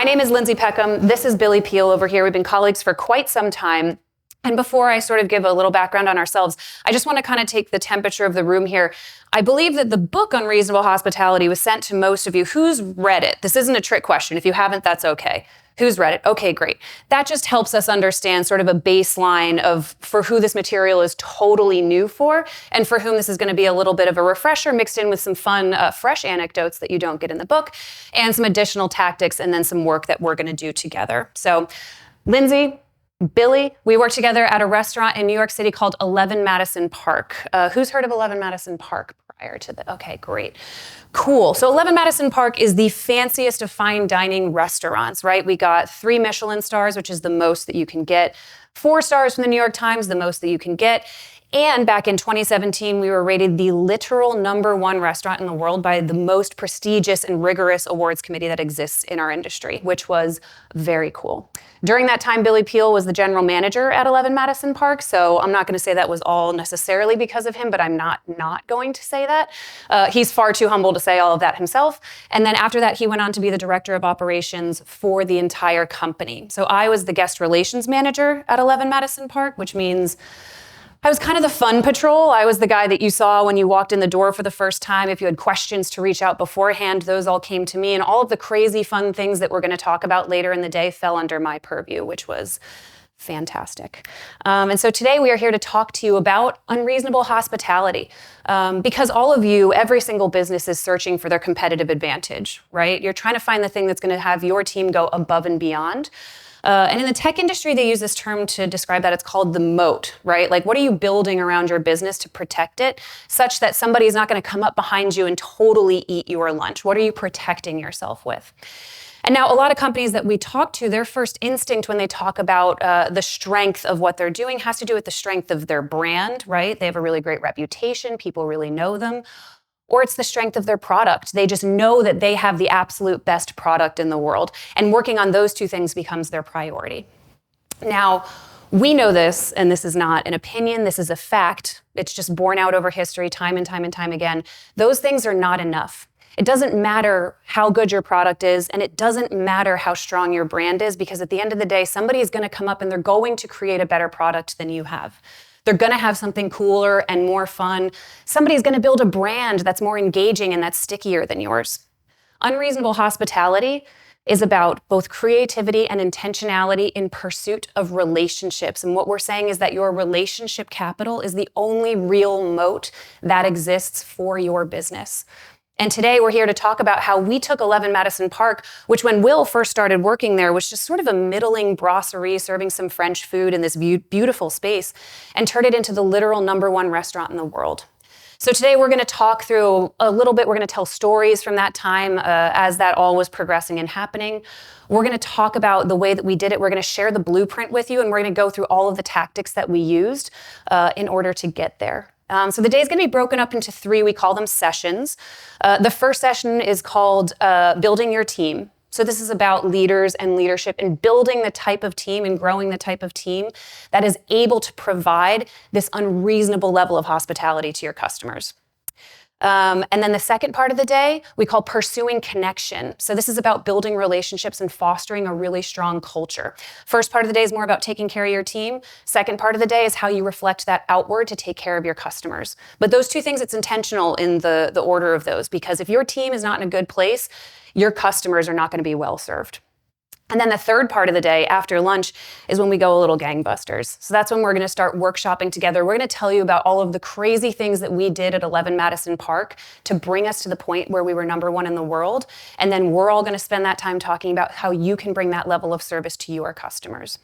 My name is Lindsay Peckham. This is Billy Peel over here. We've been colleagues for quite some time. And before I sort of give a little background on ourselves, I just want to kind of take the temperature of the room here. I believe that the book Unreasonable Hospitality was sent to most of you. Who's read it? This isn't a trick question. If you haven't, that's okay. Who's read it? Okay, great. That just helps us understand sort of a baseline of for who this material is totally new for, and for whom this is going to be a little bit of a refresher mixed in with some fun, fresh anecdotes that you don't get in the book, and some additional tactics, and then some work that we're going to do together. So, Lindsay, Billy, we work together at a restaurant in New York City called 11 Madison Park. Who's heard of 11 Madison Park prior to the? Okay, great. Cool. So 11 Madison Park is the fanciest of fine dining restaurants, right? We got 3 Michelin stars, which is the most that you can get. 4 stars from the New York Times, the most that you can get. And back in 2017, we were rated the literal #1 restaurant in the world by the most prestigious and rigorous awards committee that exists in our industry, which was very cool. During that time, Billy Peel was the general manager at 11 Madison Park, so I'm not going to say that was all necessarily because of him, but I'm not going to say that. He's far too humble to say all of that himself. And then after that, he went on to be the director of operations for the entire company. So I was the guest relations manager at 11 Madison Park, which means I was kind of the fun patrol. I was the guy that you saw when you walked in the door for the first time. If you had questions to reach out beforehand, those all came to me. And all of the crazy fun things that we're going to talk about later in the day fell under my purview, which was fantastic. And so today we are here to talk to you about unreasonable hospitality. Because all of you, every single business is searching for their competitive advantage, right? You're trying to find the thing that's going to have your team go above and beyond. And in the tech industry, they use this term to describe that. It's called the moat, right? Like, what are you building around your business to protect it such that somebody is not going to come up behind you and totally eat your lunch? What are you protecting yourself with? And now a lot of companies that we talk to, their first instinct when they talk about the strength of what they're doing has to do with the strength of their brand, right? They have a really great reputation. People really know them. Or it's the strength of their product. They just know that they have the absolute best product in the world. And working on those two things becomes their priority. Now, we know this, and this is not an opinion, this is a fact. It's just borne out over history time and time and time again. Those things are not enough. It doesn't matter how good your product is, and it doesn't matter how strong your brand is, because at the end of the day, somebody is going to come up and they're going to create a better product than you have. They're going to have something cooler and more fun. Somebody's going to build a brand that's more engaging and that's stickier than yours. Unreasonable hospitality is about both creativity and intentionality in pursuit of relationships. And what we're saying is that your relationship capital is the only real moat that exists for your business. And today we're here to talk about how we took 11 Madison Park, which when Will first started working there was just sort of a middling brasserie serving some French food in this beautiful space, and turned it into the literal #1 restaurant in the world. So today we're going to talk through a little bit. We're going to tell stories from that time as that all was progressing and happening. We're going to talk about the way that we did it. We're going to share the blueprint with you, and we're going to go through all of the tactics that we used in order to get there. So the day is going to be broken up into 3. We call them sessions. The first session is called Building Your Team. So this is about leaders and leadership and building the type of team and growing the type of team that is able to provide this unreasonable level of hospitality to your customers. And then the second part of the day, we call Pursuing Connection. So this is about building relationships and fostering a really strong culture. First part of the day is more about taking care of your team. Second part of the day is how you reflect that outward to take care of your customers. But those two things, it's intentional in the order of those, because if your team is not in a good place, your customers are not going to be well served. And then the third part of the day after lunch is when we go a little gangbusters. So that's when we're going to start workshopping together. We're going to tell you about all of the crazy things that we did at 11 Madison Park to bring us to the point where we were #1 in the world. And then we're all going to spend that time talking about how you can bring that level of service to your customers.